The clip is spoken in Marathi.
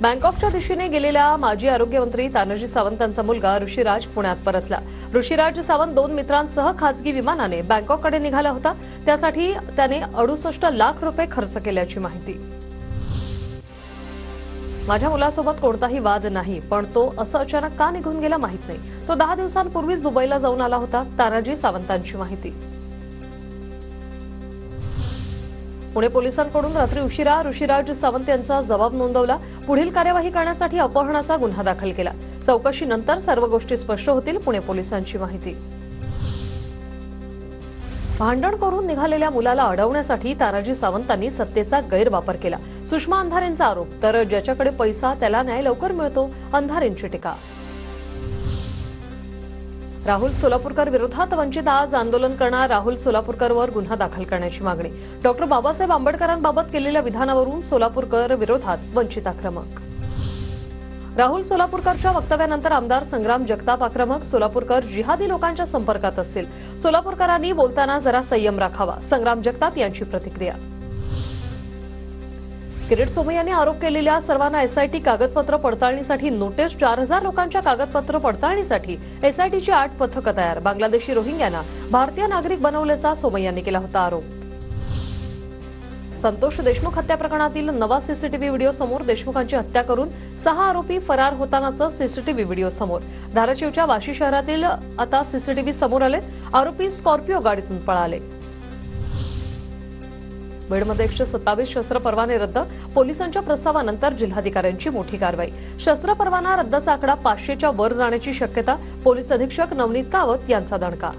बँकॉकच्या दिशेने गेलेल्या माजी आरोग्यमंत्री तानाजी सावंत यांचा मुलगा ऋषिराज पुण्यात परतला। ऋषिराज सावंत 2 मित्रांसह खासगी विमानाने बँकॉककडे निघाला होता। त्यासाठी त्याने 68 लाख रुपये खर्च केल्याची माहिती। माझ्या मुलासोबत कोणताही वाद नाही, पण तो असं अचानक का निघून गेला माहित नाही। तो 10 दिवसांपूर्वीच दुबईला जाऊन आला होता, तानाजी सावंतांची माहिती। पुणे पोलिसांकडून रात्री उशिरा ऋषिराज सावंत यांचा जबाब नोंदवला। पुढील कार्यवाही करण्यासाठी अपहरणाचा गुन्हा दाखल केला। चौकशीनंतर सर्व गोष्टी स्पष्ट होतील, पुणे पोलिसांची माहिती। भांडण करून निघालेल्या मुलाला अडवण्यासाठी तानाजी सावंतांनी सत्तेचा गैरवापर केला, सुषमा अंधारेंचा आरोप। तर ज्याच्याकडे पैसा त्याला न्याय लवकर मिळतो, अंधारेंची टीका। राहुल सोलापूरकर विरोधात वंचित आज आंदोलन करणार। राहुल सोलापूरकरवर गुन्हा दाखल करण्याची मागणी। डॉक्टर बाबासाहेब आंबेडकरांबाबत केलेल्या विधानावरून सोलापूरकर विरोधात वंचित आक्रमक। राहुल सोलापूरकरच्या वक्तव्यानंतर आमदार संग्राम जगताप आक्रमक। सोलापूरकर जिहादी लोकांच्या संपर्कात असतील, सोलापूरकरांनी बोलताना जरा संयम राखावा, संग्राम जगताप यांची प्रतिक्रिया। किरीट सोमय्यांनी आरोप केलेल्या सर्वांना एसआयटी कागदपत्र पडताळणीसाठी नोटीस। 4000 लोकांच्या कागदपत्र पडताळणीसाठी एसआयटीची 8 पथकं तयार। बांगलादेशी रोहिंग्यांना भारतीय नागरिक बनवल्याचा सोमय्यांनी केला होता आरोप। संतोष देशमुख हत्या प्रकरणातील नवा सीसीटीव्ही व्हिडिओ समोर। देशमुखांची हत्या करून 6 आरोपी फरार होतानाचा सीसीटीव्ही व्हिडिओ समोर। धाराशिवच्या वाशी शहरातील आता सीसीटीव्ही समोर आलेत। आरोपी स्कॉर्पिओ गाडीतून पळाले। बीडमध्ये 127 शस्त्र परवाने रद्द। पोलिसांच्या प्रस्तावानंतर जिल्हाधिकाऱ्यांची मोठी कारवाई। शस्त्र परवाना रद्दचा आकडा 500च्या वर जाण्याची शक्यता। पोलीस अधीक्षक नवनीत कावत यांचा दणका।